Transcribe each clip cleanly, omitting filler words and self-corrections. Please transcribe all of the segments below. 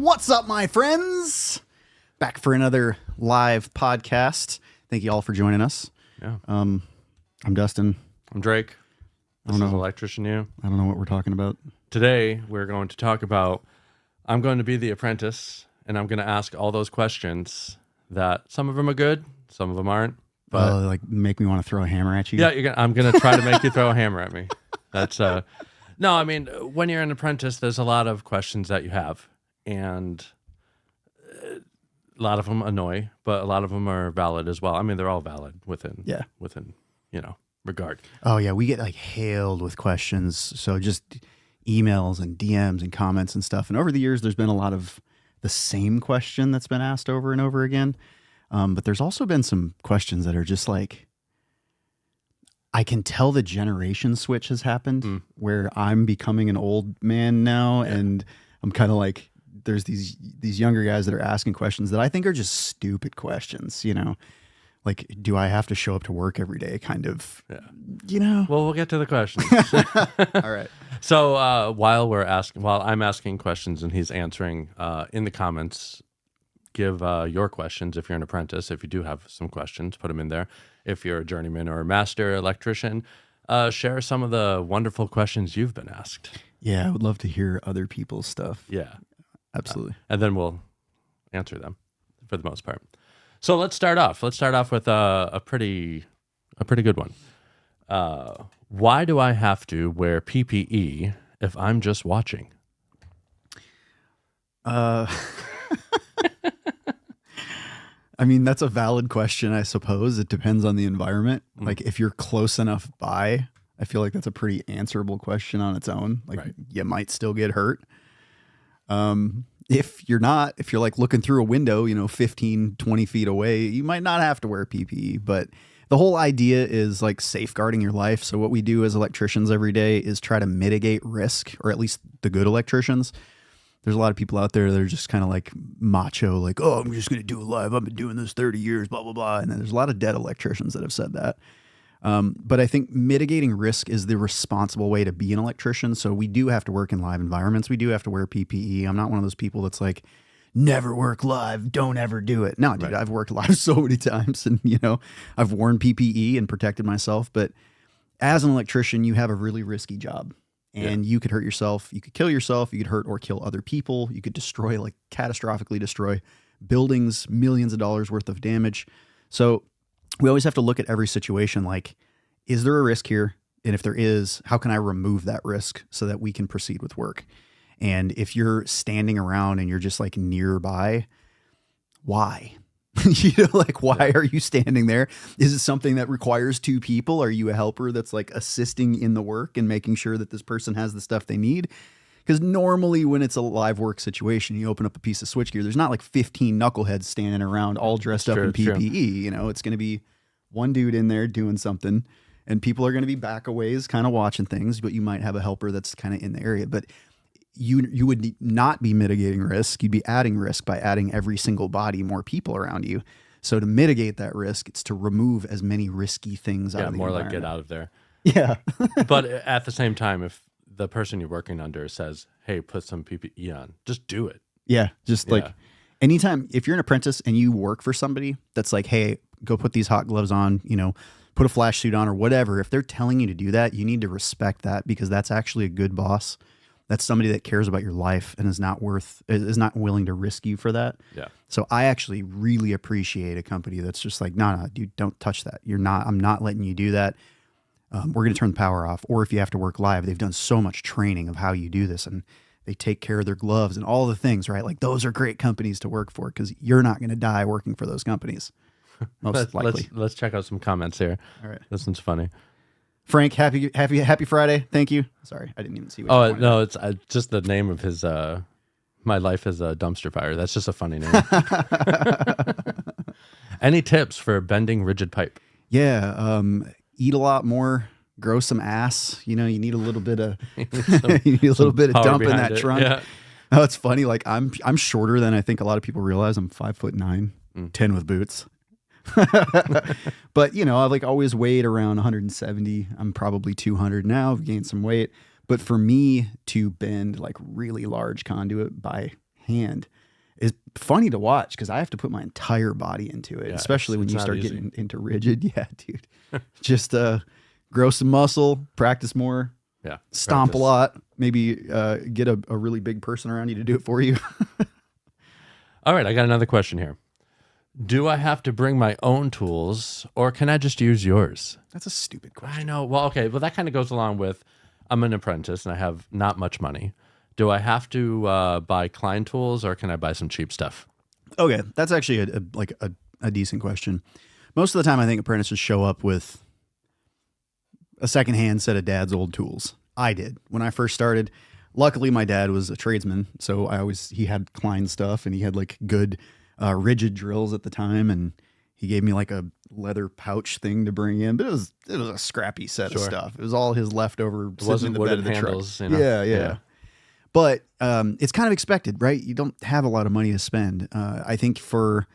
What's up, my friends? Back for another live podcast. Thank you all for joining us. Yeah. I'm Dustin. I'm Drake. This is know. Electrician. I don't know what we're talking about. Today, we're going to talk about, I'm going to be the apprentice, and I'm going to ask all those questions that some of them are good, some of them aren't. But Like make me want to throw a hammer at you? yeah, I'm going to try to make you throw a hammer at me. That's no, I mean, when you're an apprentice, there's a lot of questions that you have, and a lot of them annoy, but a lot of them are valid as well. I mean, they're all valid within regard. Oh yeah, we get like hailed with questions. So just emails and DMs and comments and stuff. And over the years, there's been a lot of the same question that's been asked over and over again. But there's also been some questions that are just like, I can tell the generation switch has happened where I'm becoming an old man now. Yeah. And I'm kind of like, there's these younger guys that are asking questions that I think are just stupid questions, you know, like, do I have to show up to work every day? Kind of, you know. Well, we'll get to the questions. All right. So while I'm asking questions and he's answering, in the comments, give your questions if you're an apprentice. If you do have some questions, put them in there. If you're a journeyman or a master electrician, share some of the wonderful questions you've been asked. Yeah, I would love to hear other people's stuff. Yeah, absolutely. And then we'll answer them for the most part. So let's start off. Let's start off with a pretty good one. Why do I have to wear PPE if I'm just watching? I mean, that's a valid question, I suppose. It depends on the environment. Like, if you're close enough by, I feel like that's a pretty answerable question on its own. Like, right. You might still get hurt. If you're not, if you're like looking through a window, 15, 20 feet away, you might not have to wear PPE. But the whole idea is like safeguarding your life. So what we do as electricians every day is try to mitigate risk, or at least the good electricians. There's a lot of people out there that are just kind of like macho, like, oh, I'm just going to do it live. I've been doing this 30 years, blah, blah, blah. And then there's a lot of dead electricians that have said that. But I think mitigating risk is the responsible way to be an electrician. So we do have to work in live environments. We do have to wear PPE. I'm not one of those people that's like, never work live, don't ever do it. No, dude, right. I've worked live so many times and, I've worn PPE and protected myself. But as an electrician, you have a really risky job. And you could hurt yourself, you could kill yourself, you could hurt or kill other people, you could destroy, like catastrophically destroy buildings, millions of dollars worth of damage. So we always have to look at every situation like, is there a risk here? And if there is, how can I remove that risk so that we can proceed with work? And if you're standing around and you're just like nearby, why? Why are you standing there? Is it something that requires two people? Are you a helper that's like assisting in the work and making sure that this person has the stuff they need? Because normally when it's a live work situation, you open up a piece of switchgear, there's not like 15 knuckleheads standing around all dressed up in PPE. It's going to be one dude in there doing something and people are going to be back a ways kind of watching things, but you might have a helper that's kind of in the area. But you would not be mitigating risk. You'd be adding risk by adding every single body, more people around you. So to mitigate that risk, it's to remove as many risky things out of the environment. Like get out of there. Yeah. But at the same time, if the person you're working under says, hey, put some PPE on, just do it. Yeah. Just like anytime, if you're an apprentice and you work for somebody that's like, hey, go put these hot gloves on, put a flash suit on or whatever. If they're telling you to do that, you need to respect that because that's actually a good boss. That's somebody that cares about your life and is not willing to risk you for that. Yeah. So I actually really appreciate a company that's just like, no, dude, don't touch that. I'm not letting you do that. We're going to turn the power off. Or if you have to work live, they've done so much training of how you do this and they take care of their gloves and all the things, right? Like those are great companies to work for because you're not going to die working for those companies. Most likely. Let's check out some comments here. All right. This one's funny. Frank, happy Friday. Thank you. Sorry, I didn't even see what you no, it's just the name of his, my life is a dumpster fire. That's just a funny name. Any tips for bending rigid pipe? Yeah. Eat a lot more, grow some ass. You need a little bit of, you need a little bit of dump in that trunk. Yeah. Oh, it's funny. Like I'm shorter than I think a lot of people realize. I'm 5'9", 10 with boots. But I've like always weighed around 170. I'm probably 200 now. I've gained some weight. But for me to bend like really large conduit by hand, is funny to watch because I have to put my entire body into it, Yeah, especially when it's you not start easy. getting into rigid. Yeah, dude. Just grow some muscle, practice more, Yeah. stomp practice. a lot, maybe get a really big person around you to do it for you. All right, I got another question here. Do I have to bring my own tools or can I just use yours? That's a stupid question. I know. Well, okay. Well, that kind of goes along with I'm an apprentice and I have not much money. Do I have to buy Klein tools or can I buy some cheap stuff? Okay, that's actually a decent question. Most of the time, I think apprentices show up with a secondhand set of dad's old tools. I did when I first started. Luckily, my dad was a tradesman, so he had Klein stuff and he had like good rigid drills at the time, and he gave me like a leather pouch thing to bring in. But it was a scrappy set of stuff. It was all his leftover. It wasn't wooden handles. You know? Yeah. But it's kind of expected, right? You don't have a lot of money to spend. I think for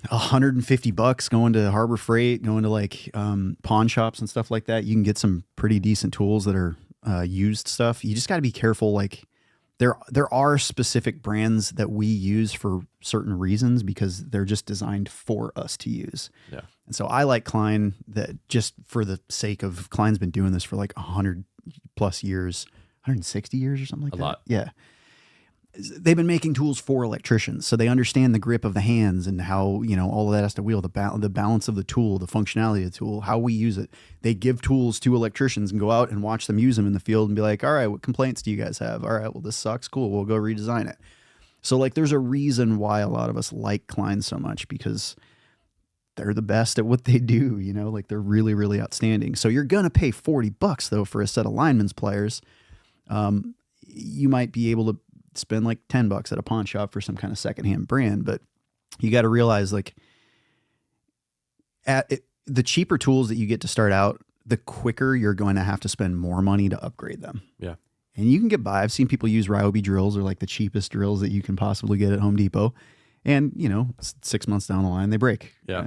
$150 going to Harbor Freight, going to like pawn shops and stuff like that, you can get some pretty decent tools that are used stuff. You just got to be careful. Like there are specific brands that we use for certain reasons because they're just designed for us to use. Yeah. And so I like Klein that just for the sake of Klein's been doing this for like 100 plus years. 160 years or something like that. A lot. Yeah. They've been making tools for electricians, so they understand the grip of the hands and how, all of that has to wheel, the balance of the tool, the functionality of the tool, how we use it. They give tools to electricians and go out and watch them use them in the field and be like, all right, what complaints do you guys have? All right, well, this sucks. Cool. We'll go redesign it. So like there's a reason why a lot of us like Klein so much because they're the best at what they do, like they're really, really outstanding. So you're going to pay $40 though for a set of lineman's pliers. You might be able to spend like $10 at a pawn shop for some kind of secondhand brand, but you got to realize like the cheaper tools that you get to start out, the quicker you're going to have to spend more money to upgrade them. Yeah. And you can get by. I've seen people use Ryobi drills or like the cheapest drills that you can possibly get at Home Depot. And 6 months down the line, they break. Yeah.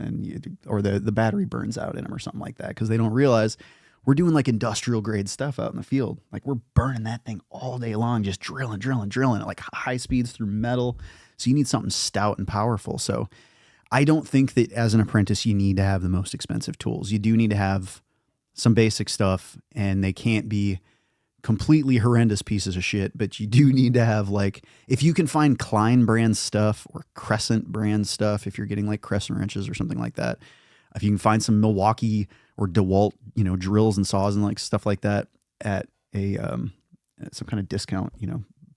Or the battery burns out in them or something like that. Cause they don't realize we're doing like industrial grade stuff out in the field. Like we're burning that thing all day long, just drilling at like high speeds through metal. So you need something stout and powerful. So I don't think that as an apprentice, you need to have the most expensive tools. You do need to have some basic stuff and they can't be completely horrendous pieces of shit, but you do need to have like, if you can find Klein brand stuff or Crescent brand stuff, if you're getting like Crescent wrenches or something like that, if you can find some Milwaukee or DeWalt, drills and saws and like stuff like that at a some kind of discount,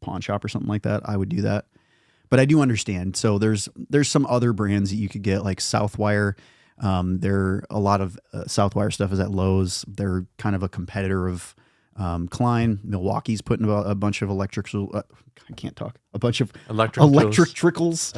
pawn shop or something like that, I would do that. But I do understand. So there's some other brands that you could get like Southwire. A lot of Southwire stuff is at Lowe's. They're kind of a competitor of Klein. Milwaukee's putting a bunch of electrical. I can't talk. A bunch of electricals.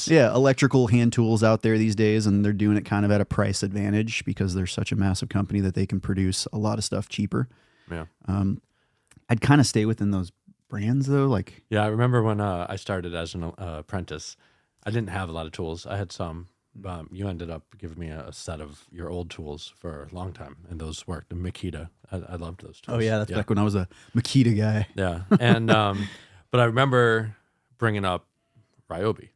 Yeah, electrical hand tools out there these days, and they're doing it kind of at a price advantage because they're such a massive company that they can produce a lot of stuff cheaper. Yeah. I'd kind of stay within those brands though. Like, yeah, I remember when I started as an apprentice, I didn't have a lot of tools. I had some. You ended up giving me a set of your old tools for a long time, and those worked. The Makita, I loved those tools. Oh yeah, that's back when I was a Makita guy. Yeah, and but I remember bringing up Ryobi,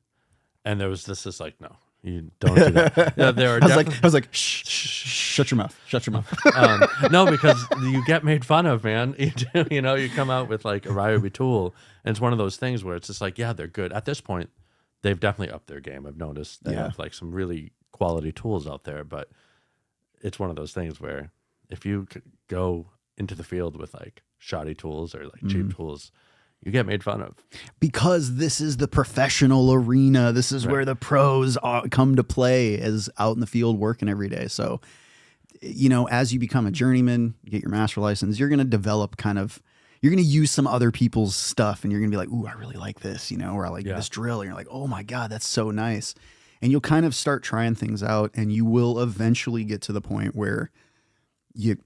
and there was this like, no, you don't do that. Yeah, there are. I was like, shh, shut your mouth, shut your mouth. No, because you get made fun of, man. You come out with like a Ryobi tool, and it's one of those things where it's just like, yeah, they're good at this point. They've definitely upped their game. I've noticed they have like some really quality tools out there, but it's one of those things where if you could go into the field with like shoddy tools or like cheap tools, you get made fun of. Because this is the professional arena. This is where the pros come to play as out in the field working every day. So, as you become a journeyman, you get your master license, you're going to develop you're going to use some other people's stuff and you're going to be like, ooh, I really like this, or I like this drill. And you're like, oh my God, that's so nice. And you'll kind of start trying things out and you will eventually get to the point where you've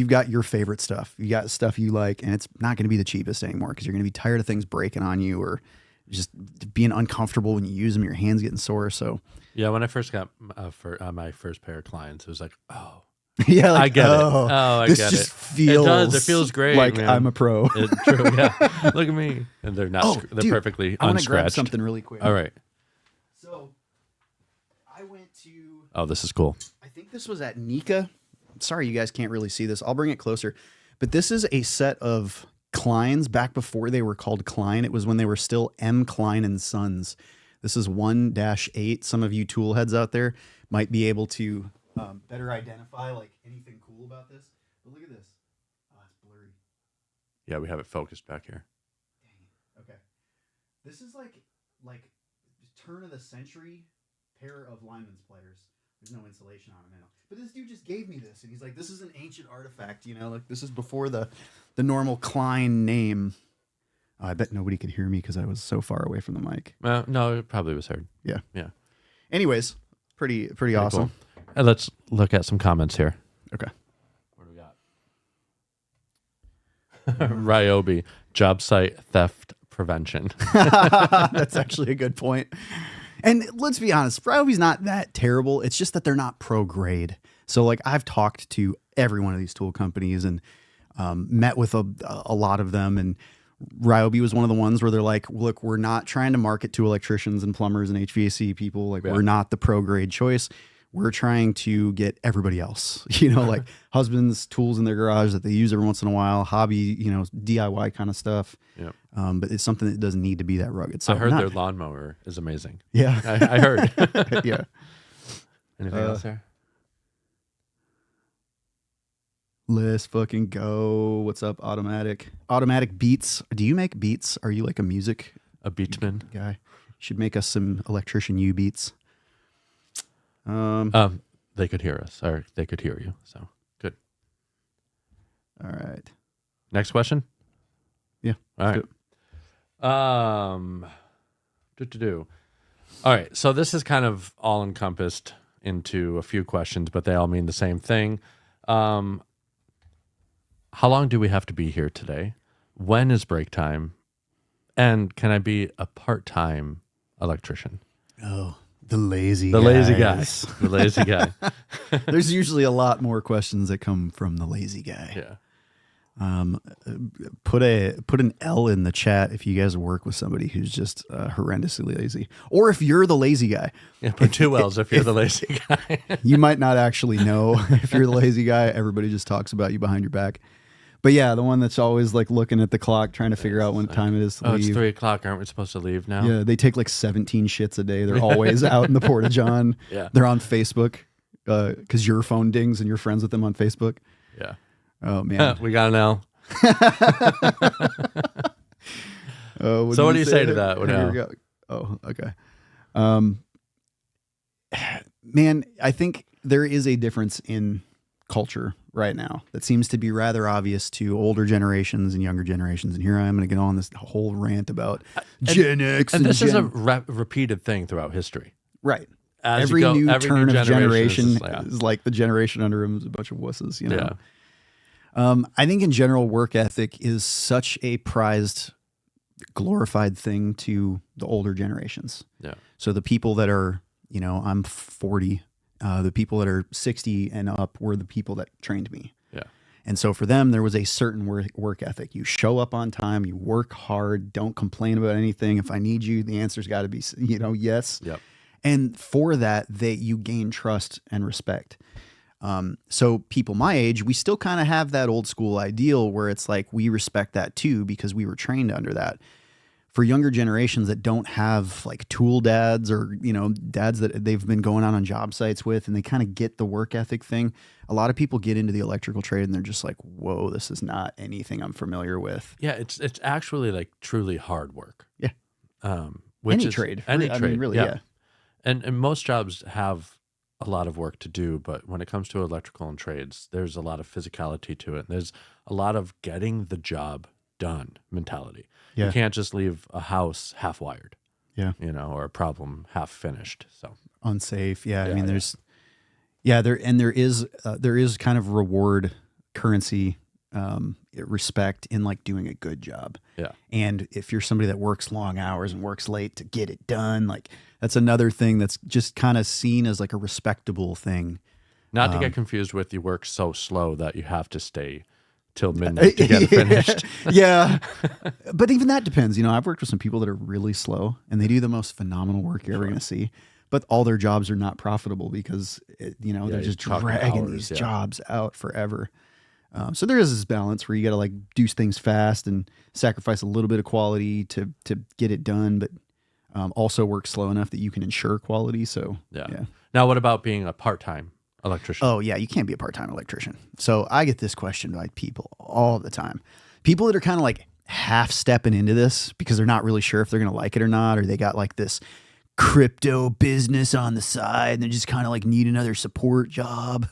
got your favorite stuff. You got stuff you like, and it's not going to be the cheapest anymore because you're going to be tired of things breaking on you or just being uncomfortable when you use them, your hands getting sore. So yeah, when I first got my first pair of clients, it was like, oh, yeah, like, I get it. Oh, I get it. This just feels It feels great, like man. I'm a pro. True, yeah. Look at me. And they're not, they're dude, perfectly I want to grab unscratched. something really quick. All right. So I went to, Oh, this is cool. I think this was at Nika. Sorry, you guys can't really see this. I'll bring it closer. But this is a set of Kleins back before they were called Klein. It was when they were still M. Klein and Sons. This is 1-8. Some of you tool heads out there might be able to better identify like anything cool about this. But look at this. Oh, it's blurry. Yeah, we have it focused back here. Dang it. Okay. This is like turn of the century pair of lineman's pliers. There's no insulation on them now. But this dude just gave me this, and he's like, this is an ancient artifact, you know? Like, this is before the normal Klein name. Oh, I bet nobody could hear me because I was so far away from the mic. No, it probably was heard. Yeah. Yeah. Anyways, pretty awesome. Cool. Let's look at some comments here. Okay. What do we got? Ryobi, job site theft prevention. That's actually a good point. And let's be honest, Ryobi's not that terrible. It's just that they're not pro grade. So like I've talked to every one of these tool companies and met with a lot of them. And Ryobi was one of the ones where they're like, look, we're not trying to market to electricians and plumbers and HVAC people. Like we're not the pro grade choice. We're trying to get everybody else, you know, like husbands, tools in their garage that they use every once in a while, hobby, you know, DIY kind of stuff. Yeah. But it's something that doesn't need to be that rugged. So I heard their lawnmower is amazing. Yeah. I heard. Yeah. Anything else there? Let's fucking go. What's up, Automatic? Automatic Beats. Do you make beats? Are you like a music A beachman guy? Should make us some Electrician U beats. They could hear us, or they could hear you. So good. All right. Next question. Yeah. All right. All right. So this is kind of all encompassed into a few questions, but they all mean the same thing. How long do we have to be here today? When is break time? And can I be a part-time electrician? Oh, the lazy The lazy guy. guys. The lazy guy. There's usually a lot more questions that come from the lazy guy. Yeah. Put an L in the chat if you guys work with somebody who's just horrendously lazy, or if you're the lazy guy. Yeah, put two L's if you're the lazy guy. You might not actually know if you're the lazy guy. Everybody just talks about you behind your back. But yeah, the one that's always like looking at the clock, trying to figure out when time it is to It's leave. 3:00. Aren't we supposed to leave now? Yeah, they take like 17 shits a day. They're always out in the Porta John. Yeah. They're on Facebook because your phone dings and you're friends with them on Facebook. Yeah. Oh, man. We got an L. So what do you say to that? Here we go. Oh, okay. Man, I think there is a difference in culture right now that seems to be rather obvious to older generations and younger generations. And here I am going to get on this whole rant about Gen X. And this is a repeated thing throughout history. Right. As Every new turn of generation is is like the generation under him is a bunch of wusses, you know? Yeah. I think in general, work ethic is such a prized, glorified thing to the older generations. Yeah. So the people that are, you know, I'm 40, the people that are 60 and up were the people that trained me. Yeah. And so for them, there was a certain work ethic. You show up on time, you work hard, don't complain about anything. If I need you, the answer's got to be, you know, yes. Yep. And for that, you gain trust and respect. So people my age, we still kind of have that old school ideal where it's like we respect that too because we were trained under that. For younger generations that don't have like tool dads or, you know, dads that they've been going on job sites with and they kind of get the work ethic thing. A lot of people get into the electrical trade and they're just like, whoa, this is not anything I'm familiar with. Yeah, it's actually like truly hard work. Yeah. Which any trade. Any I trade. mean, really, yeah. And most jobs have a lot of work to do, but when it comes to electrical and trades, there's a lot of physicality to it. There's a lot of getting the job done mentality. Yeah. You can't just leave a house half wired. Yeah. You know, or a problem half finished. So Unsafe. Yeah. I mean, there is kind of reward currency, respect in like doing a good job. Yeah. And if you're somebody that works long hours and works late to get it done, like that's another thing that's just kind of seen as like a respectable thing. Not to get confused with you work so slow that you have to stay till midnight to get it finished. Yeah. But even that depends. I've worked with some people that are really slow and they do the most phenomenal work you're ever going to see. But all their jobs are not profitable because, they're just dragging these jobs out forever. So there is this balance where you got to like do things fast and sacrifice a little bit of quality to get it done, but also work slow enough that you can ensure quality. So yeah. Now, what about being a part-time electrician? Oh yeah, you can't be a part-time electrician. So I get this question by people all the time. People that are kind of like half stepping into this because they're not really sure if they're going to like it or not, or they got like this crypto business on the side and they just kind of like need another support job.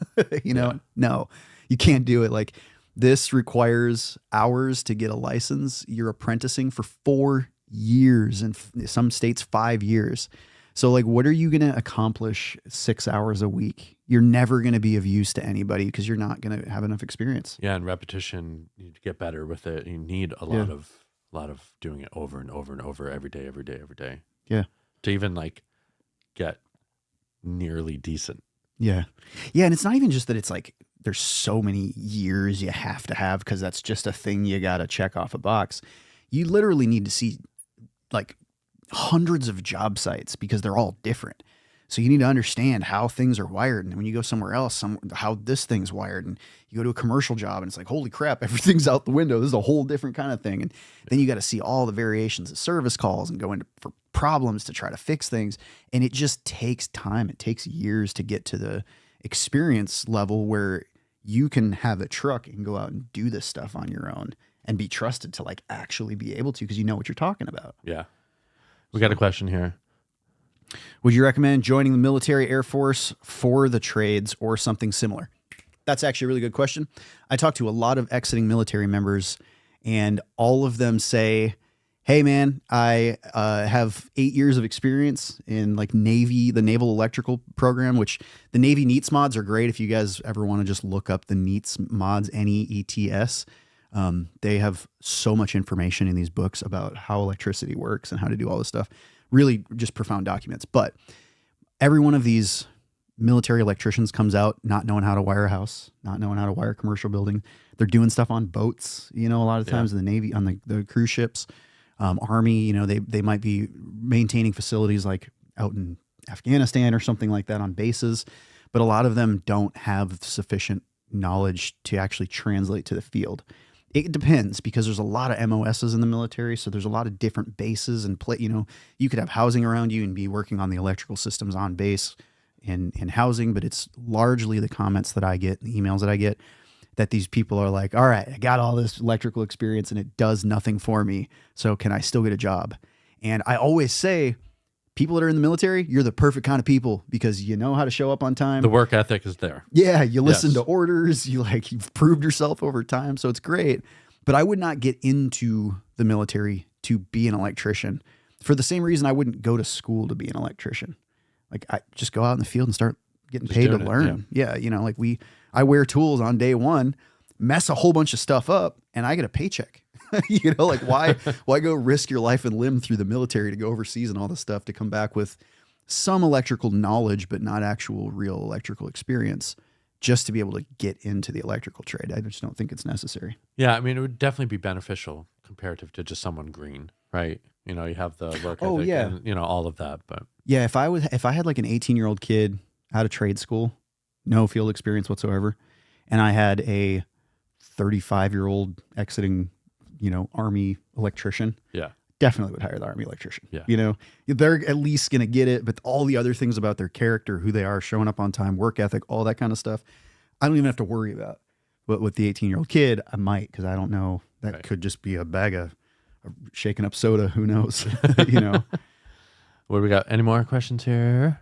No, you can't do it. Like this requires hours to get a license. You're apprenticing for 4 years and some states 5 years. So like, what are you going to accomplish 6 hours a week? You're never going to be of use to anybody because you're not going to have enough experience. Yeah. And repetition, you need to get better with it. You need a lot of doing it over and over and over every day. Yeah. To even like get nearly decent. Yeah. Yeah. And it's not even just that it's like, there's so many years you have to have because that's just a thing you got to check off a box. You literally need to see like hundreds of job sites because they're all different. So you need to understand how things are wired. And when you go somewhere else, how this thing's wired, and you go to a commercial job and it's like, holy crap, everything's out the window. This is a whole different kind of thing. And then you got to see all the variations of service calls and go into for problems to try to fix things. And it just takes time. It takes years to get to the experience level where you can have a truck and go out and do this stuff on your own and be trusted to like actually be able to, because you know what you're talking about. Yeah. We got a question here. Would you recommend joining the military, Air Force for the trades or something similar? That's actually a really good question. I talked to a lot of exiting military members and all of them say, hey man, I have 8 years of experience in like Navy, the Naval Electrical Program, which the Navy NEETS mods are great. If you guys ever want to just look up the NEETS mods, NEETS, they have so much information in these books about how electricity works and how to do all this stuff. Really just profound documents. But every one of these military electricians comes out not knowing how to wire a house, not knowing how to wire a commercial building. They're doing stuff on boats, a lot of times in the Navy, on the cruise ships. Army, they might be maintaining facilities like out in Afghanistan or something like that on bases, but a lot of them don't have sufficient knowledge to actually translate to the field. It depends because there's a lot of MOSs in the military, so there's a lot of different bases and you could have housing around you and be working on the electrical systems on base in housing, but it's largely the comments that I get, the emails that I get, that these people are like, all right, I got all this electrical experience and it does nothing for me. So can I still get a job? And I always say, people that are in the military, you're the perfect kind of people because you know how to show up on time. The work ethic is there. Yeah. You listen to orders. You've proved yourself over time. So it's great. But I would not get into the military to be an electrician for the same reason I wouldn't go to school to be an electrician. Like I just go out in the field and start getting paid to learn. Yeah. I wear tools on day one, mess a whole bunch of stuff up, and I get a paycheck. Why go risk your life and limb through the military to go overseas and all this stuff to come back with some electrical knowledge, but not actual real electrical experience just to be able to get into the electrical trade? I just don't think it's necessary. Yeah. I mean, it would definitely be beneficial comparative to just someone green, right? You have the work ethic and, all of that, but yeah, if I had like an 18-year-old kid out of trade school, no field experience whatsoever, and I had a 35-year-old exiting, Army electrician, definitely would hire the Army electrician. Yeah. They're at least going to get it, but all the other things about their character, who they are, showing up on time, work ethic, all that kind of stuff, I don't even have to worry about. But with the 18-year-old kid, I might, because I don't know. That could just be a bag of shaken up soda. Who knows? What do we got? Any more questions here?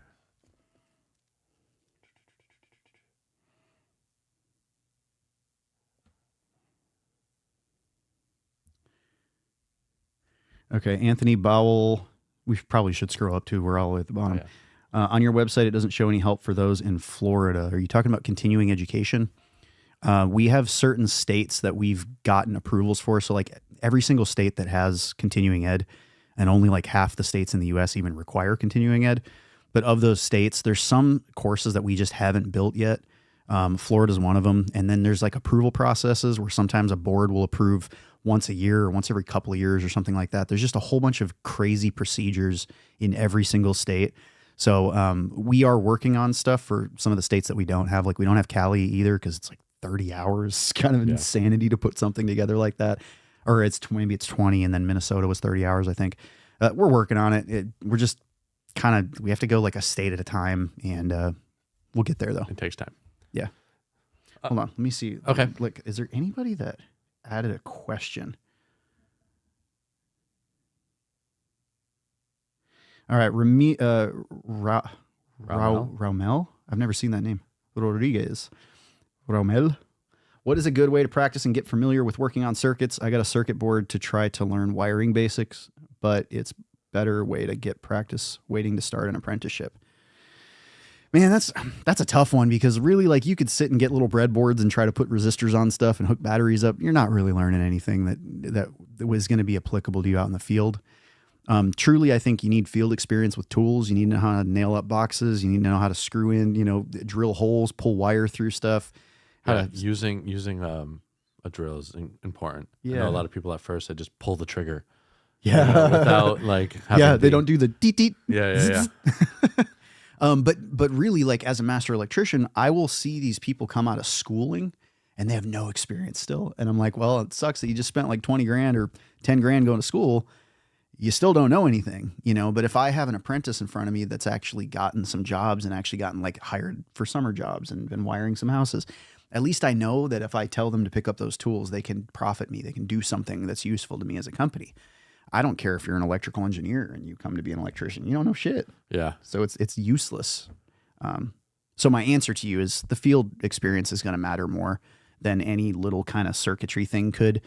Okay, Anthony Bowell. We probably should scroll up to. We're all the way at the bottom. Oh, yeah. On your website, it doesn't show any help for those in Florida. Are you talking about continuing education? We have certain states that we've gotten approvals for. So like every single state that has continuing ed, and only like half the states in the U.S. even require continuing ed. But of those states, there's some courses that we just haven't built yet. Florida's one of them. And then there's like approval processes where sometimes a board will approve once a year or once every couple of years or something like that. There's just a whole bunch of crazy procedures in every single state. So we are working on stuff for some of the states that we don't have. Like we don't have Cali either because it's like 30 hours. It's kind of insanity to put something together like that. Or maybe it's 20, and then Minnesota was 30 hours, I think. We're working on it. We're just we have to go like a state at a time, and we'll get there though. It takes time. Yeah. Hold on. Let me see. Okay. Like, is there anybody that added a question? All right. Raumel? I've never seen that name. Rodriguez. Raumel. What is a good way to practice and get familiar with working on circuits? I got a circuit board to try to learn wiring basics, but it's better way to get practice waiting to start an apprenticeship. Man, that's a tough one because really, like, you could sit and get little breadboards and try to put resistors on stuff and hook batteries up. You're not really learning anything that was going to be applicable to you out in the field. Truly, I think you need field experience with tools. You need to know how to nail up boxes. You need to know how to screw in, drill holes, pull wire through stuff. Using a drill is important. Yeah. I know a lot of people at first, they just pull the trigger. Yeah. Without like having they don't do the deet deet. Yeah. But really, like, as a master electrician, I will see these people come out of schooling and they have no experience still. And I'm like, well, it sucks that you just spent like 20 grand or 10 grand going to school. You still don't know anything, but if I have an apprentice in front of me that's actually gotten some jobs and actually gotten like hired for summer jobs and been wiring some houses, at least I know that if I tell them to pick up those tools, they can profit me. They can do something that's useful to me as a company. I don't care if you're an electrical engineer and you come to be an electrician. You don't know shit. Yeah. So it's useless. So my answer to you is the field experience is going to matter more than any little kind of circuitry thing could.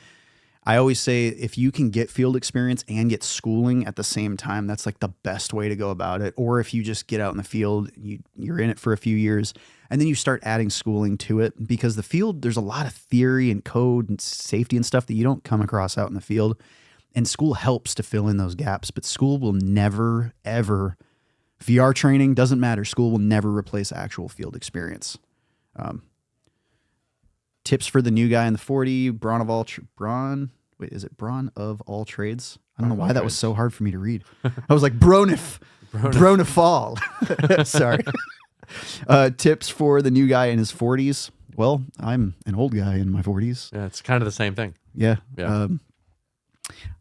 I always say if you can get field experience and get schooling at the same time, that's like the best way to go about it. Or if you just get out in the field, you're in it for a few years, and then you start adding schooling to it, because the field, there's a lot of theory and code and safety and stuff that you don't come across out in the field. And school helps to fill in those gaps, but school will never, ever, VR training, doesn't matter. School will never replace actual field experience. Tips for the new guy in the 40, brawn of all trades? I don't know why that was so hard for me to read. I was like, Bronif all. Sorry. Tips for the new guy in his 40s. Well, I'm an old guy in my 40s. Yeah, it's kind of the same thing. Yeah.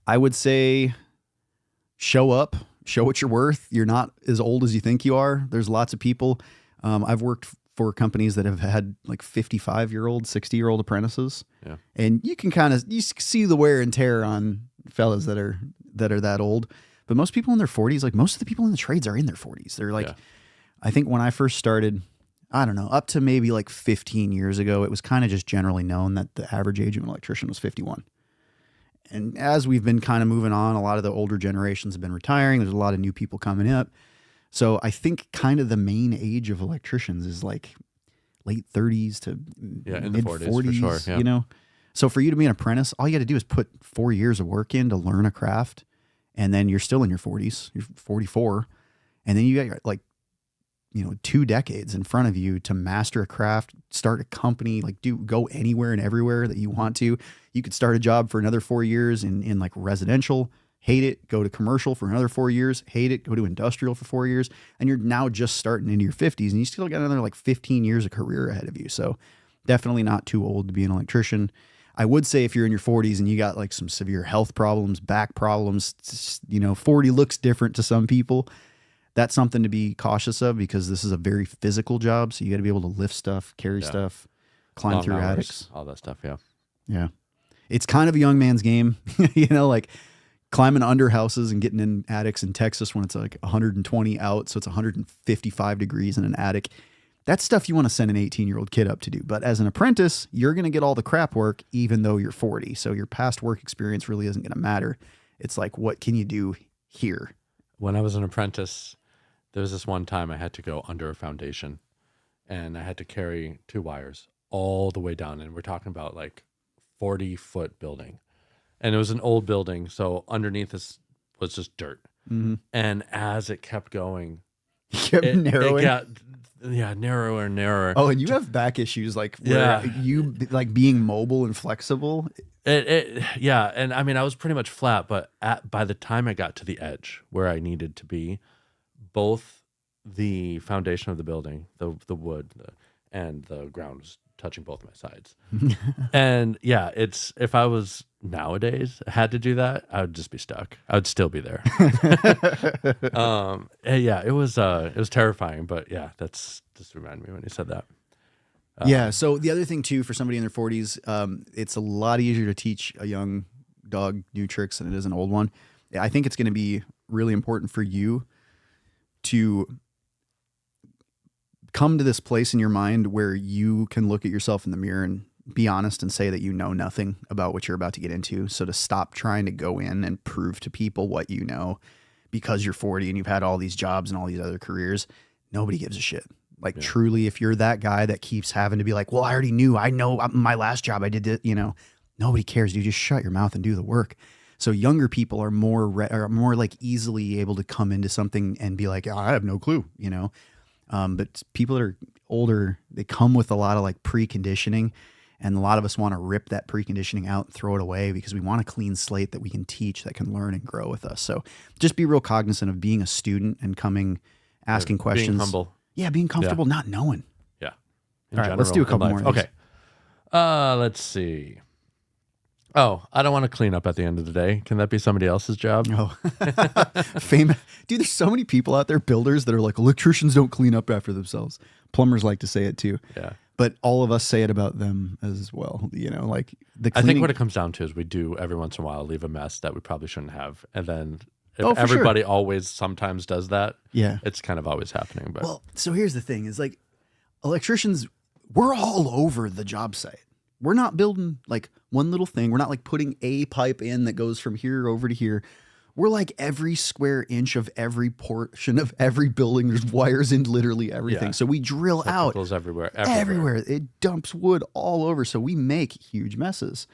I would say show up, show what you're worth. You're not as old as you think you are. There's lots of people. I've worked for companies that have had like 55-year-old, 60-year-old apprentices. Yeah. And you can you see the wear and tear on fellas that are that old. But most people in their 40s, like most of the people in the trades are in their 40s. They're like, I think when I first started, I don't know, up to maybe like 15 years ago, it was kind of just generally known that the average age of an electrician was 51. And as we've been kind of moving on, a lot of the older generations have been retiring. There's a lot of new people coming up. So I think kind of the main age of electricians is like late 30s to mid 40s, for sure, yeah. So for you to be an apprentice, all you got to do is put 4 years of work in to learn a craft, and then you're still in your 40s. You're 44, and then you got like 2 decades in front of you to master a craft, start a company, go anywhere and everywhere that you want to. You could start a job for another 4 years in like residential, hate it, go to commercial for another 4 years, hate it, go to industrial for 4 years, and you're now just starting into your 50s, and you still got another like 15 years of career ahead of you. So definitely not too old to be an electrician. I would say if you're in your 40s and you got like some severe health problems, back problems, 40 looks different to some people. That's something to be cautious of, because this is a very physical job. So you got to be able to lift stuff, carry stuff, climb Long through hours, attics, all that stuff. Yeah. Yeah. It's kind of a young man's game, like climbing under houses and getting in attics in Texas when it's like 120 out. So it's 155 degrees in an attic. That's stuff you want to send an 18-year-old kid up to do. But as an apprentice, you're going to get all the crap work, even though you're 40. So your past work experience really isn't going to matter. It's like, what can you do here? When I was an apprentice, there was this one time I had to go under a foundation, and I had to carry 2 wires all the way down. And we're talking about like 40-foot building. And it was an old building. So underneath us was just dirt. Mm-hmm. And as it kept going, You kept narrowing. It got narrower and narrower. Oh, and you have back issues like where you like being mobile and flexible. And I mean I was pretty much flat, but by the time I got to the edge where I needed to be, both the foundation of the building, the wood, and the ground was touching both my sides. And yeah, if I was nowadays had to do that, I would just be stuck. I would still be there. It was terrifying, but yeah, that's just reminded me when you said that. Yeah. So the other thing too, for somebody in their 40s, it's a lot easier to teach a young dog new tricks than it is an old one. I think it's going to be really important for you to come to this place in your mind where you can look at yourself in the mirror and be honest and say that you know nothing about what you're about to get into. So to stop trying to go in and prove to people what you know because you're 40 and you've had all these jobs and all these other careers, nobody gives a shit. Like truly, if you're that guy that keeps having to be like, well, I already knew, I know my last job I did it, nobody cares. You just shut your mouth and do the work. So younger people are more like easily able to come into something and be like, oh, I have no clue, but people that are older, they come with a lot of like preconditioning, and a lot of us want to rip that preconditioning out and throw it away because we want a clean slate that we can teach, that can learn and grow with us. So just be real cognizant of being a student and asking questions. Being humble. Yeah, being comfortable, not knowing. Yeah. All right, let's do a couple more of these. Okay. Let's see. Oh, I don't want to clean up at the end of the day. Can that be somebody else's job? Oh, famous. Dude, there's so many people out there, builders, that are like, electricians don't clean up after themselves. Plumbers like to say it too. Yeah. But all of us say it about them as well. Like the cleaning. I think what it comes down to is we do every once in a while leave a mess that we probably shouldn't have. And then if everybody always sometimes does that, it's kind of always happening. But well, so here's the thing is like electricians, we're all over the job site. We're not building like one little thing. We're not like putting a pipe in that goes from here over to here. We're like every square inch of every portion of every building. There's wires in literally everything. Yeah. So we drill out everywhere. It dumps wood all over. So we make huge messes.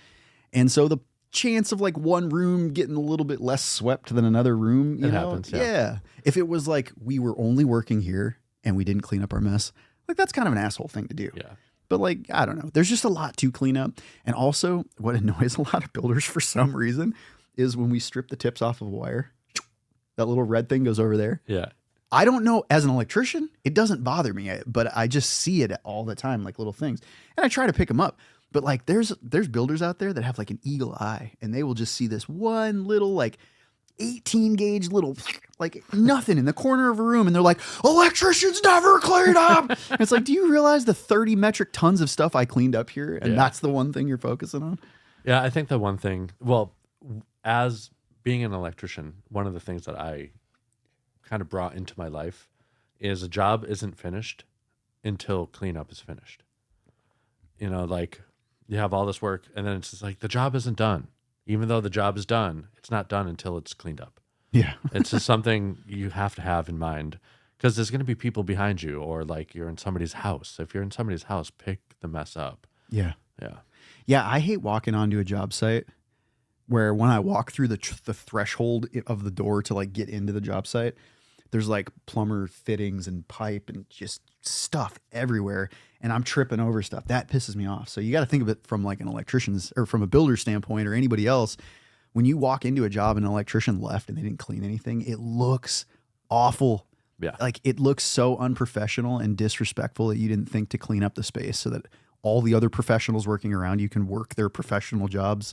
And so the chance of like one room getting a little bit less swept than another room, you know? Happens. Yeah. If it was like we were only working here and we didn't clean up our mess, like that's kind of an asshole thing to do. Yeah. But like, I don't know. There's just a lot to clean up. And also what annoys a lot of builders for some reason is when we strip the tips off of a wire, that little red thing goes over there. Yeah. I don't know, as an electrician, it doesn't bother me, but I just see it all the time, like little things. And I try to pick them up. But like there's builders out there that have like an eagle eye, and they will just see this one little like 18 gauge little like nothing in the corner of a room, and they're like, electricians never clean up. And it's like, do you realize the 30 metric tons of stuff I cleaned up here, and that's the one thing you're focusing on? Yeah, I think the one thing, well, as being an electrician, one of the things that I kind of brought into my life is a job isn't finished until cleanup is finished. Like you have all this work, and then it's just like the job isn't done. Even though the job is done, it's not done until it's cleaned up. Yeah. It's just something you have to have in mind, because there's going to be people behind you, or like you're in somebody's house. If you're in somebody's house, pick the mess up. Yeah. Yeah. Yeah. I hate walking onto a job site where when I walk through the threshold of the door to like get into the job site, there's like plumber fittings and pipe and just stuff everywhere. And I'm tripping over stuff. That pisses me off. So you got to think of it from like an electrician's or from a builder's standpoint, or anybody else. When you walk into a job and an electrician left and they didn't clean anything, it looks awful. Yeah. Like it looks so unprofessional and disrespectful that you didn't think to clean up the space so that all the other professionals working around you can work their professional jobs.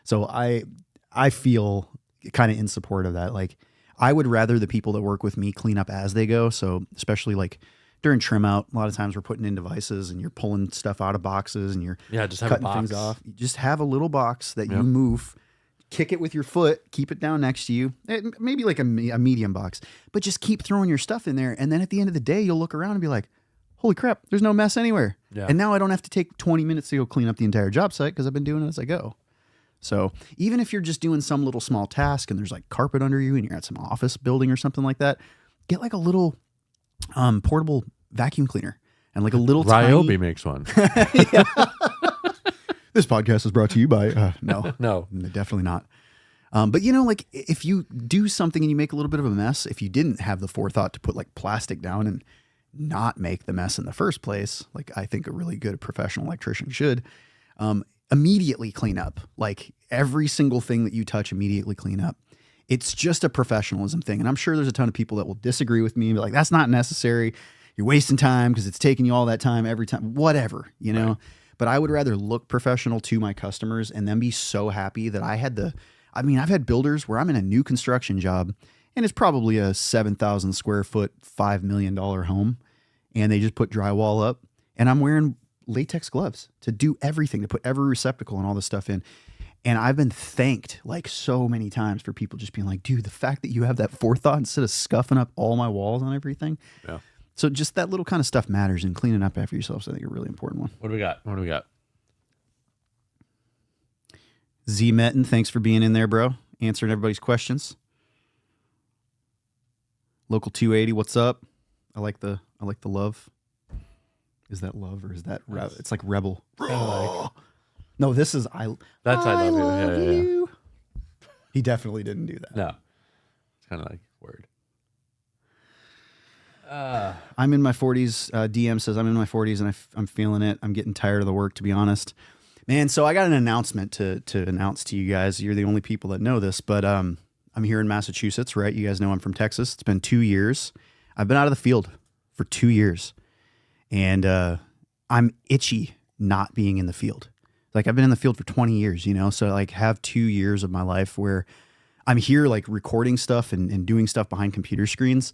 So I feel kind of in support of that. Like I would rather the people that work with me clean up as they go. So especially like during trim out, a lot of times we're putting in devices and you're pulling stuff out of boxes and you're just have cutting a box. Things off. You just have a little box that you move, kick it with your foot, keep it down next to you. Maybe like a medium box, but just keep throwing your stuff in there. And then at the end of the day, you'll look around and be like, holy crap, there's no mess anywhere. Yeah. And now I don't have to take 20 minutes to go clean up the entire job site because I've been doing it as I go. So even if you're just doing some little small task and there's like carpet under you and you're at some office building or something like that, get like a little portable vacuum cleaner and like a little Ryobi makes one. This podcast is brought to you by no, no, definitely not. But you know, like if you do something and you make a little bit of a mess, if you didn't have the forethought to put like plastic down and not make the mess in the first place, like I think a really good professional electrician should, immediately clean up. Like every single thing that you touch, immediately clean up. It's just a professionalism thing. And I'm sure there's a ton of people that will disagree with me and be like, that's not necessary. You're wasting time because it's taking you all that time every time, whatever, you know? Right. But I would rather look professional to my customers and then be so happy that I've had builders where I'm in a new construction job and it's probably a 7,000 square foot, $5 million home. And they just put drywall up and I'm wearing latex gloves to do everything, to put every receptacle and all this stuff in. And I've been thanked like so many times for people just being like, dude, the fact that you have that forethought instead of scuffing up all my walls and everything. Yeah. So just that little kind of stuff matters, and cleaning up after yourself is, I think, a really important one. What do we got? Z Metten, thanks for being in there, bro. Answering everybody's questions. Local 280, what's up? I like the love. Is that love or is that it's like rebel? No, this is That's I love you. Yeah. He definitely didn't do that. No. It's kind of like word. I'm in my 40s. DM says I'm in my 40s and I'm feeling it. I'm getting tired of the work, to be honest. Man, so I got an announcement to announce to you guys. You're the only people that know this, but I'm here in Massachusetts, right? You guys know I'm from Texas. It's been 2 years. I've been out of the field for 2 years. And I'm itchy not being in the field. Like I've been in the field for 20 years, you know? So like have 2 years of my life where I'm here like recording stuff and doing stuff behind computer screens.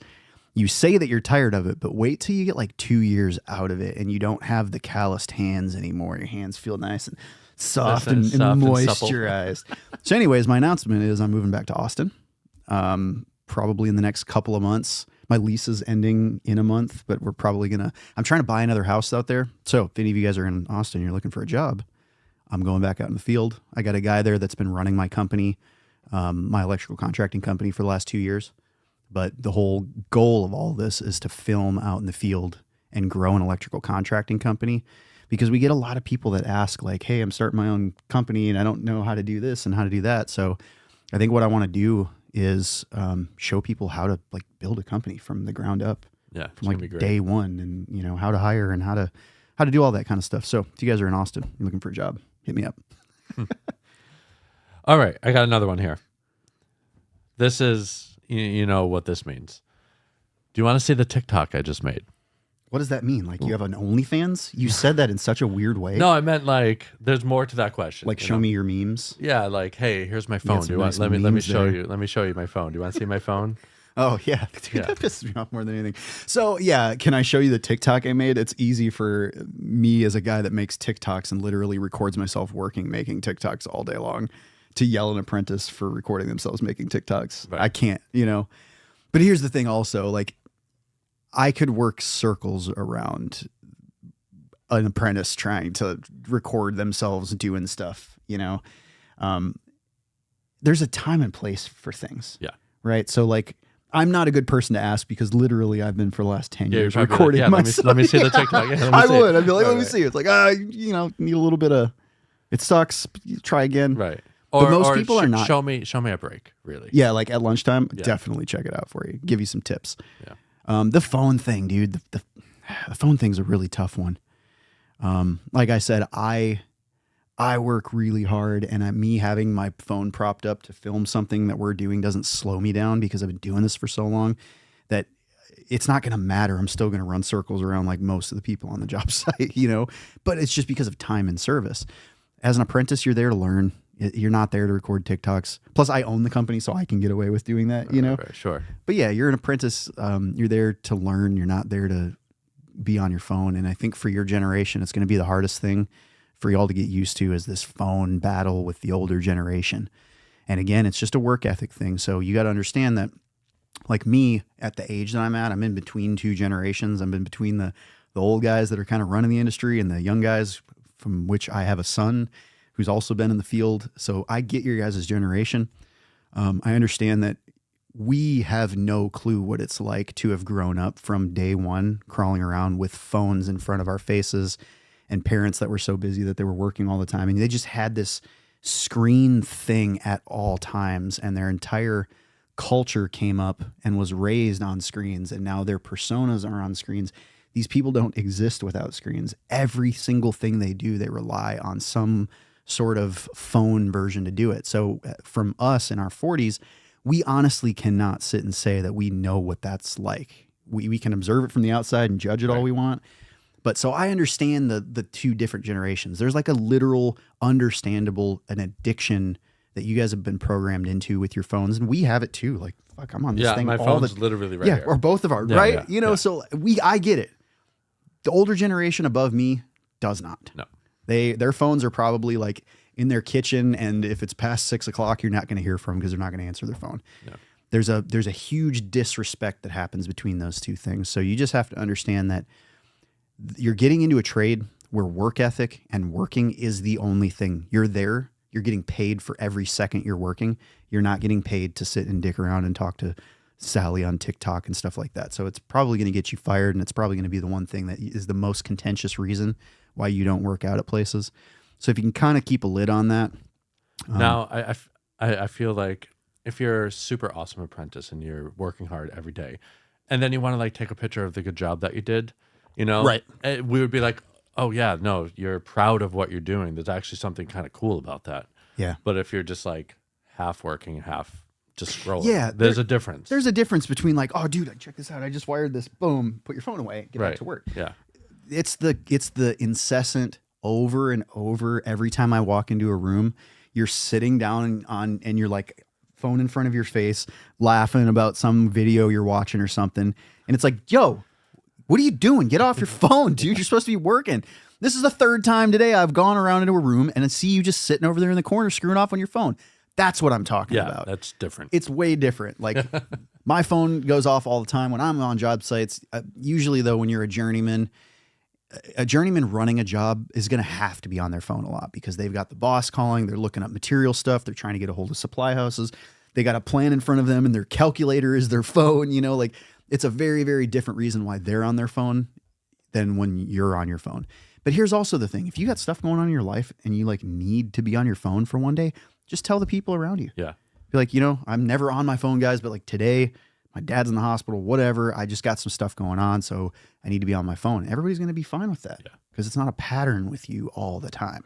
You say that you're tired of it, but wait till you get like 2 years out of it and you don't have the calloused hands anymore. Your hands feel nice and soft and moisturized. So anyways, my announcement is I'm moving back to Austin, probably in the next couple of months. My lease is ending in a month, but I'm trying to buy another house out there. So if any of you guys are in Austin, you're looking for a job, I'm going back out in the field. I got a guy there that's been running my company, my electrical contracting company for the last 2 years. But the whole goal of all this is to film out in the field and grow an electrical contracting company, because we get a lot of people that ask like, hey, I'm starting my own company and I don't know how to do this and how to do that. So I think what I want to do is show people how to like build a company from the ground up. Yeah, from like day one, and you know how to hire and how to do all that kind of stuff. So if you guys are in Austin, you're looking for a job, hit me up. All right, I got another one here. This is, you know what this means. Do you want to see the TikTok I just made? What does that mean? Like you have an OnlyFans? You said that in such a weird way. No, I meant like there's more to that question. Like show me your memes. Yeah, like hey, here's my phone. Do you want? Let me show you. Let me show you my phone. Do you want to see my phone? Oh yeah, dude, that pisses me off more than anything. So yeah, can I show you the TikTok I made? It's easy for me as a guy that makes TikToks and literally records myself making TikToks all day long, to yell an apprentice for recording themselves making TikToks. Right. I can't, you know. But here's the thing also, like I could work circles around an apprentice trying to record themselves doing stuff, you know. There's a time and place for things. Yeah. Right. So like I'm not a good person to ask because literally I've been for the last 10 years recording myself. Let me see the TikTok. Yeah, I would. I'd be like, let me see. It's like, you know, need a little bit of, it sucks. Try again. Right. But most people are not. Show me a break, really. Yeah, like at lunchtime, definitely check it out for you. Give you some tips. Yeah. The phone thing, dude. The phone thing's a really tough one. Like I said, I work really hard, and me having my phone propped up to film something that we're doing doesn't slow me down because I've been doing this for so long that it's not going to matter. I'm still going to run circles around like most of the people on the job site, you know, but it's just because of time and service. As an apprentice, you're there to learn. You're not there to record TikToks. Plus, I own the company, so I can get away with doing that, you know? Right, sure. But yeah, you're an apprentice. You're there to learn. You're not there to be on your phone. And I think for your generation, it's going to be the hardest thing for y'all to get used to, is this phone battle with the older generation. And again, it's just a work ethic thing. So you got to understand that, like me, at the age that I'm at, I'm in between two generations. I'm in between the old guys that are kind of running the industry and the young guys, from which I have a son who's also been in the field. So I get your guys' generation. I understand that we have no clue what it's like to have grown up from day one, crawling around with phones in front of our faces and parents that were so busy that they were working all the time. And they just had this screen thing at all times, and their entire culture came up and was raised on screens, and now their personas are on screens. These people don't exist without screens. Every single thing they do, they rely on some sort of phone version to do it. So from us in our 40s, we honestly cannot sit and say that we know what that's like. We can observe it from the outside and judge it all we want. But so I understand the two different generations. There's like a literal, understandable, an addiction that you guys have been programmed into with your phones. And we have it too. Like, fuck, I'm on this thing my all phone's literally right here. Or both of ours, Yeah, right? yeah, You know, so I get it. The older generation above me does not. No. Their phones are probably like in their kitchen, and if it's past 6 o'clock, you're not going to hear from them because they're not going to answer their phone. No. There's a huge disrespect that happens between those two things. So you just have to understand that you're getting into a trade where work ethic and working is the only thing. You're there. You're getting paid for every second you're working. You're not getting paid to sit and dick around and talk to Sally on TikTok and stuff like that. So it's probably going to get you fired, and it's probably going to be the one thing that is the most contentious reason why you don't work out at places. So if you can kind of keep a lid on that. Now, I feel like if you're a super awesome apprentice and you're working hard every day, and then you want to like take a picture of the good job that you did, you know, right? We would be like, oh yeah, no, you're proud of what you're doing. There's actually something kind of cool about that. Yeah. But if you're just like half working, half just scrolling, yeah, there's a difference. There's a difference between like, oh, dude, check this out. I just wired this. Boom, put your phone away. Get back to work. Yeah. It's the incessant over and over. Every time I walk into a room, you're sitting down and you're like phone in front of your face, laughing about some video you're watching or something. And it's like, yo, what are you doing? Get off your phone, dude. You're supposed to be working. This is the third time today I've gone around into a room and I see you just sitting over there in the corner screwing off on your phone. That's what I'm talking about. Yeah, that's different. It's way different. Like my phone goes off all the time when I'm on job sites. Usually though, when you're a journeyman running a job is going to have to be on their phone a lot because they've got the boss calling. They're looking up material stuff. They're trying to get a hold of supply houses. They got a plan in front of them and their calculator is their phone. You know, like it's a very, very different reason why they're on their phone than when you're on your phone. But here's also the thing. If you got stuff going on in your life and you like need to be on your phone for one day, just tell the people around you. Yeah. Be like, you know, I'm never on my phone, guys, but like today, my dad's in the hospital, whatever. I just got some stuff going on, so I need to be on my phone. Everybody's going to be fine with that because it's not a pattern with you all the time.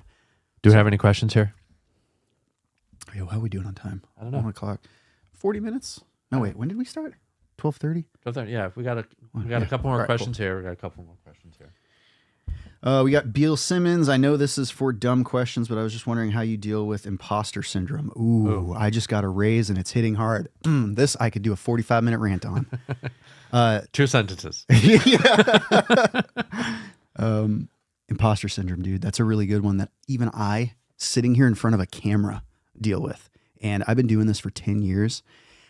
Do we have any questions here? Yo, how are we doing on time? I don't know. 1 o'clock. 40 minutes? No, wait. When did we start? 12:30? Yeah, we got a couple more questions here. We got a couple more questions here. We got Beal Simmons. I know this is for dumb questions, but I was just wondering how you deal with imposter syndrome. Ooh, I just got a raise and it's hitting hard. This I could do a 45-minute rant on. 2 sentences. Imposter syndrome, dude. That's a really good one that even I, sitting here in front of a camera, deal with. And I've been doing this for 10 years.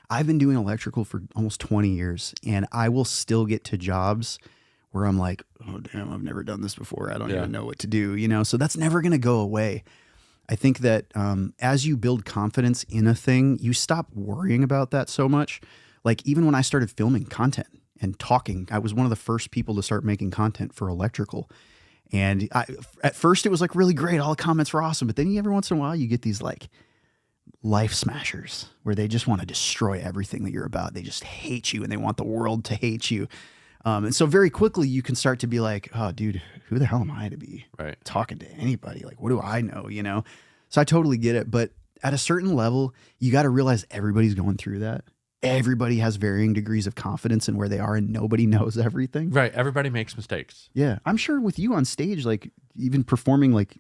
I've been doing electrical for almost 20 years, and I will still get to jobs where I'm like, oh, damn, I've never done this before. I don't even know what to do, you know? So that's never going to go away. I think that as you build confidence in a thing, you stop worrying about that so much. Like even when I started filming content and talking, I was one of the first people to start making content for electrical. And at first it was like really great. All the comments were awesome. But then every once in a while you get these like life smashers where they just want to destroy everything that you're about. They just hate you and they want the world to hate you. And so very quickly you can start to be like, oh, dude, who the hell am I to be talking to anybody? Like, what do I know? You know? So I totally get it. But at a certain level, you got to realize everybody's going through that. Everybody has varying degrees of confidence in where they are and nobody knows everything. Right. Everybody makes mistakes. Yeah. I'm sure with you on stage, like even performing like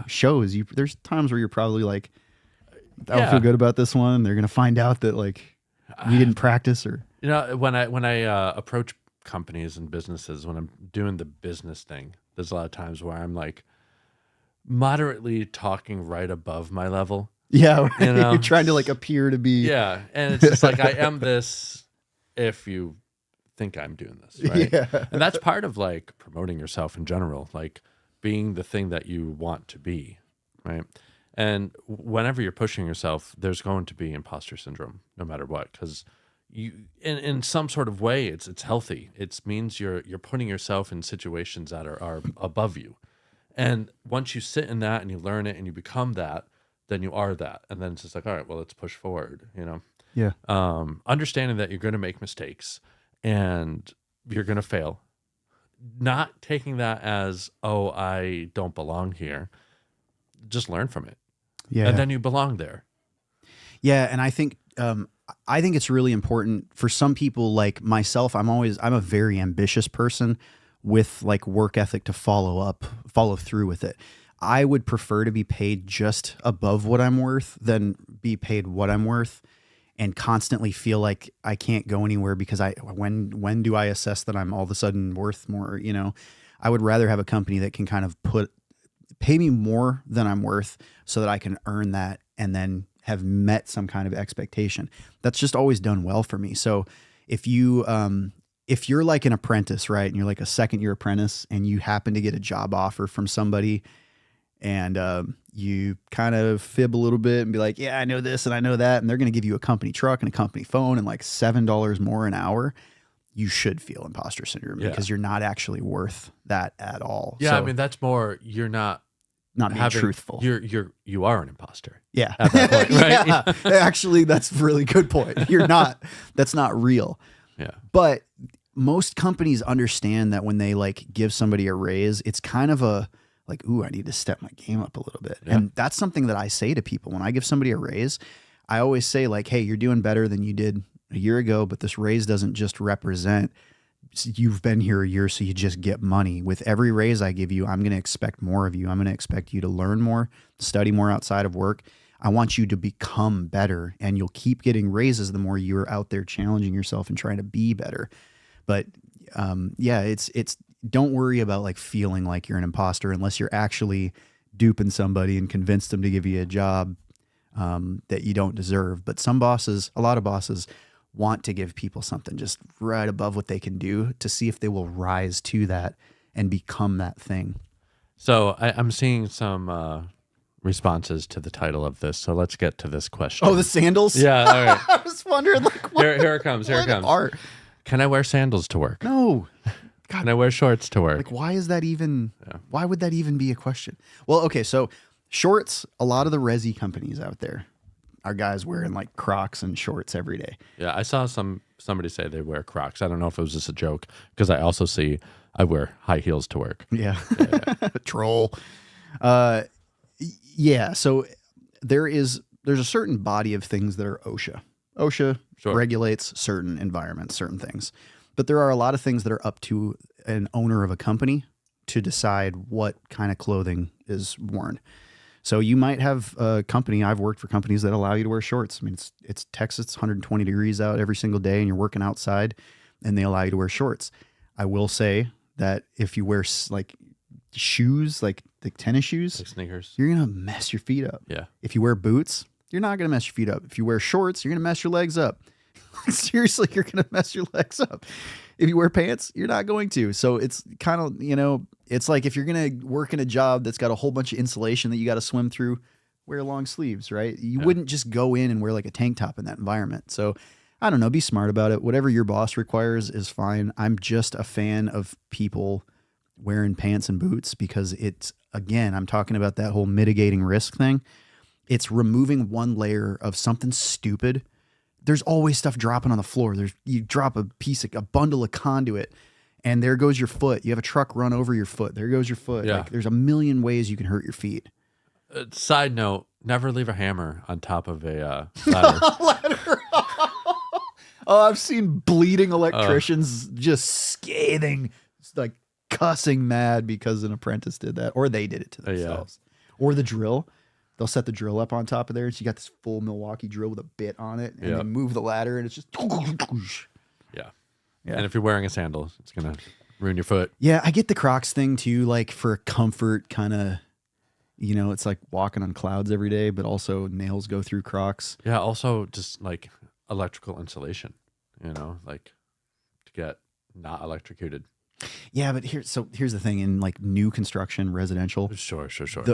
shows, there's times where you're probably like, I don't feel good about this one. They're going to find out that like we didn't practice or. You know, when I approach companies and businesses, when I'm doing the business thing, there's a lot of times where I'm like moderately talking right above my level. Yeah, right. You know? You're trying to like appear to be. Yeah, and it's just like I am this if you think I'm doing this, right? Yeah. And that's part of like promoting yourself in general, like being the thing that you want to be, right? And whenever you're pushing yourself, there's going to be imposter syndrome, no matter what, because you, in some sort of way, it's healthy. It means you're putting yourself in situations that are above you, and once you sit in that and you learn it and you become that, then you are that. And then it's just like, all right, well, let's push forward, Yeah. Understanding that you're going to make mistakes and you're going to fail, not taking that as, oh, I don't belong here. Just learn from it. Yeah. And then you belong there. Yeah. And I think it's really important for some people like myself. I'm a very ambitious person with like work ethic to follow through with it. I would prefer to be paid just above what I'm worth than be paid what I'm worth and constantly feel like I can't go anywhere because when do I assess that I'm all of a sudden worth more? I would rather have a company that can kind of pay me more than I'm worth so that I can earn that and then have met some kind of expectation. That's just always done well for me. So if you're like an apprentice, right, and you're like a second-year apprentice and you happen to get a job offer from somebody and you kind of fib a little bit and be like, yeah, I know this and I know that, and they're going to give you a company truck and a company phone and like $7 more an hour, you should feel imposter syndrome because you're not actually worth that at all. Yeah, so, I mean, that's more, you're not being truthful. You are an imposter. Yeah. At that point, right? Yeah. Actually, that's a really good point. That's not real. Yeah. But most companies understand that when they like give somebody a raise, it's kind of a like, ooh, I need to step my game up a little bit. Yeah. And that's something that I say to people when I give somebody a raise. I always say like, hey, you're doing better than you did a year ago, but this raise doesn't just represent you've been here a year, so you just get money. With every raise I give you, I'm going to expect more of you. I'm going to expect you to learn more, study more outside of work. I want you to become better, and you'll keep getting raises the more you're out there challenging yourself and trying to be better. But it's don't worry about like feeling like you're an imposter unless you're actually duping somebody and convince them to give you a job that you don't deserve. But a lot of bosses want to give people something just right above what they can do to see if they will rise to that and become that thing. So I'm seeing some responses to the title of this. So let's get to this question. Oh, the sandals? Yeah. All right. I was wondering like, what, here it comes. Here it comes. Art? Can I wear sandals to work? No. God. Can I wear shorts to work? Like, why would that even be a question? Well, okay. So shorts, a lot of the resi companies out there are guys wearing like Crocs and shorts every day. Yeah. I saw somebody say they wear Crocs. I don't know if it was just a joke because I also see I wear high heels to work. Yeah. Troll. Yeah. So there's a certain body of things that are OSHA. OSHA regulates certain environments, certain things. But there are a lot of things that are up to an owner of a company to decide what kind of clothing is worn. So you might have a company, I've worked for companies that allow you to wear shorts. I mean, it's Texas, 120 degrees out every single day and you're working outside and they allow you to wear shorts. I will say that if you wear like shoes, like the tennis shoes, like sneakers, you're going to mess your feet up. Yeah. If you wear boots, you're not going to mess your feet up. If you wear shorts, you're going to mess your legs up. Seriously, you're going to mess your legs up. If you wear pants, you're not going to. So it's kind of, it's like if you're going to work in a job that's got a whole bunch of insulation that you got to swim through, wear long sleeves, right? You wouldn't just go in and wear like a tank top in that environment. So I don't know, be smart about it. Whatever your boss requires is fine. I'm just a fan of people wearing pants and boots because it's, again, I'm talking about that whole mitigating risk thing. It's removing one layer of something stupid. There's always stuff dropping on the floor. You drop a bundle of conduit and there goes your foot. You have a truck run over your foot. There goes your foot. Yeah. Like, there's a million ways you can hurt your feet. Side note, never leave a hammer on top of a ladder. Oh, I've seen bleeding electricians just scathing, like cussing mad because an apprentice did that, or they did it to themselves. Or the drill. They'll set the drill up on top of there, and so you got this full Milwaukee drill with a bit on it, and they move the ladder, and it's just yeah. And if you're wearing a sandal, it's gonna ruin your foot. Yeah, I get the Crocs thing too, like for comfort, kind of. It's like walking on clouds every day, but also nails go through Crocs. Yeah. Also, just like electrical insulation. Like to get not electrocuted. Yeah, but here's the thing in like new construction, residential. Sure.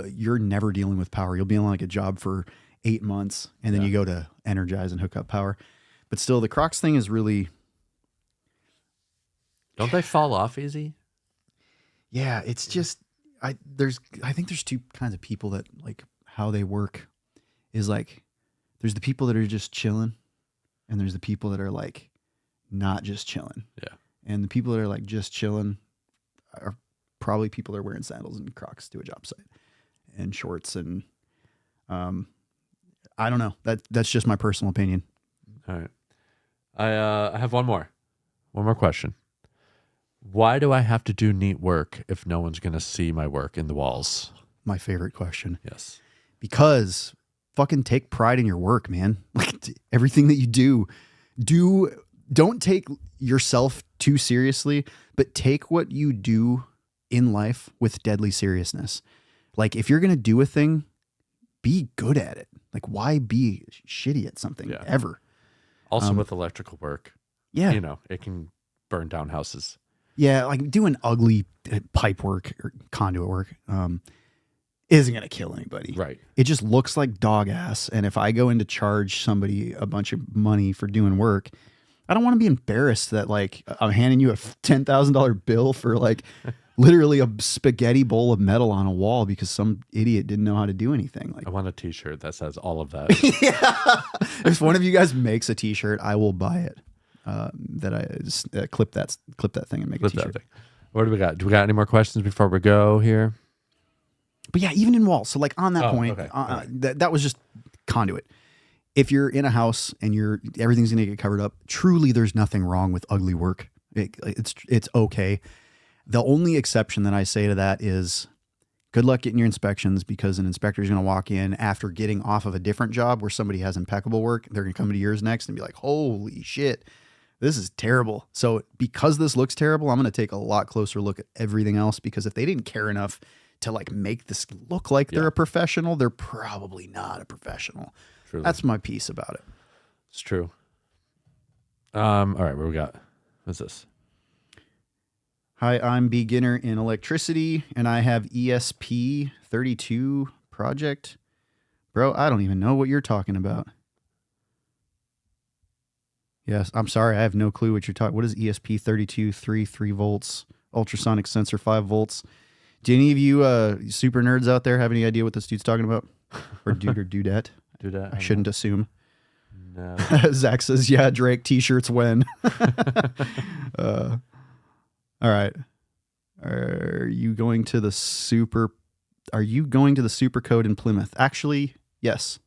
You're never dealing with power. You'll be on like a job for 8 months and then you go to energize and hook up power. But still, the Crocs thing is really. Don't they fall off easy? Yeah, it's just I think there's two kinds of people that like how they work. is like there's the people that are just chilling, and there's the people that are like not just chilling. Yeah. And the people that are like just chilling are probably people that are wearing sandals and Crocs to a job site and shorts. And I don't know. That's just my personal opinion. All right. I have one more question. Why do I have to do neat work if no one's going to see my work in the walls? My favorite question. Yes. Because fucking take pride in your work, man. Like everything that you don't take yourself too seriously, but take what you do in life with deadly seriousness. Like if you're going to do a thing, be good at it. Like why be shitty at something ever? Also with electrical work. Yeah. You know, it can burn down houses. Yeah. Like doing ugly pipe work or conduit work isn't going to kill anybody. Right. It just looks like dog ass. And if I go in to charge somebody a bunch of money for doing work, I don't want to be embarrassed that like I'm handing you a $10,000 bill for like literally a spaghetti bowl of metal on a wall because some idiot didn't know how to do anything. Like I want a t-shirt that says all of that. yeah. If one of you guys makes a t-shirt, I will buy it. That I just clip that thing and make a t-shirt. What do we got? Do we got any more questions before we go here? But yeah, even in walls. So like on that point, okay. That was just conduit. If you're in a house and everything's going to get covered up, truly there's nothing wrong with ugly work. It's okay. The only exception that I say to that is good luck getting your inspections because an inspector is going to walk in after getting off of a different job where somebody has impeccable work. They're going to come to yours next and be like, holy shit, this is terrible. So because this looks terrible, I'm going to take a lot closer look at everything else because if they didn't care enough to like make this look like they're a professional, they're probably not a professional. Truly. That's my piece about it. It's true. All right, what we got? What's this? Hi, I'm beginner in electricity, and I have ESP 32 project. Bro, I don't even know what you're talking about. Yes, I'm sorry, I have no clue what you're talking. What is ESP 32? 3 volts, ultrasonic sensor 5 volts. Do any of you super nerds out there have any idea what this dude's talking about? Or dude or dudette? Dudette. I shouldn't assume. No. Zach says, yeah, Drake t-shirts when. All right. Are you going to the super code in Plymouth? Actually, yes.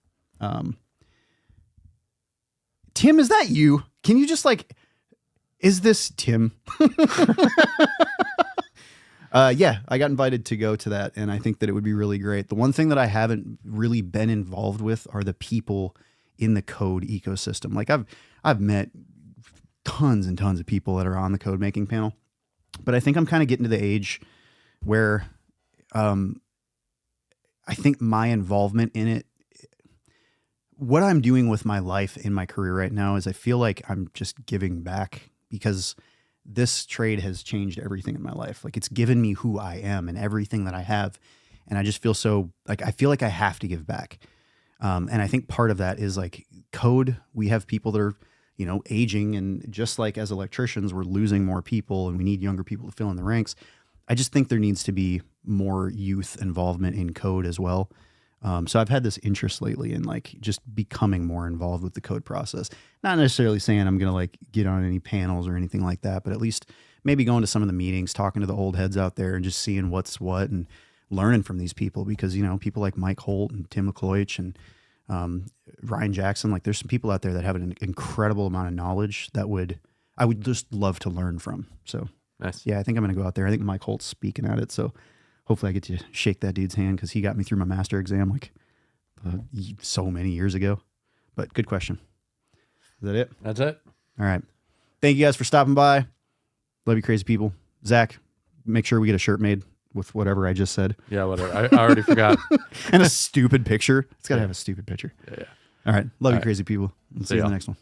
Tim, is that you? Can you just like, is this Tim? Yeah, I got invited to go to that, and I think that it would be really great. The one thing that I haven't really been involved with are the people in the code ecosystem. Like I've met tons and tons of people that are on the code making panel, but I think I'm kind of getting to the age where I think my involvement in it, what I'm doing with my life in my career right now is I feel like I'm just giving back because this trade has changed everything in my life. Like it's given me who I am and everything that I have. And I just feel so like, I feel like I have to give back. And I think part of that is like code. We have people that are, you know, aging, and just like as electricians, we're losing more people and we need younger people to fill in the ranks. I just think there needs to be more youth involvement in code as well. So I've had this interest lately in like just becoming more involved with the code process. Not necessarily saying I'm going to like get on any panels or anything like that, but at least maybe going to some of the meetings, talking to the old heads out there and just seeing what's what and learning from these people because, you know, people like Mike Holt and Tim McCloich and Ryan Jackson, like there's some people out there that have an incredible amount of knowledge that I would just love to learn from. So nice. Yeah, I think I'm going to go out there. I think Mike Holt's speaking at it. So hopefully I get to shake that dude's hand because he got me through my master exam like so many years ago. But good question. Is that it? That's it. All right. Thank you guys for stopping by. Love you crazy people. Zach, make sure we get a shirt made with whatever I just said. Yeah, whatever. I already forgot. And a stupid picture. It's got to have a stupid picture. Yeah. All right. Love you crazy people. We'll see you in the next one.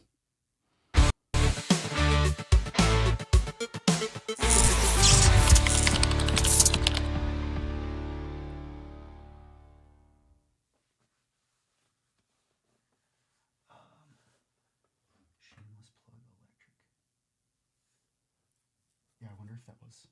Yeah, I wonder if that was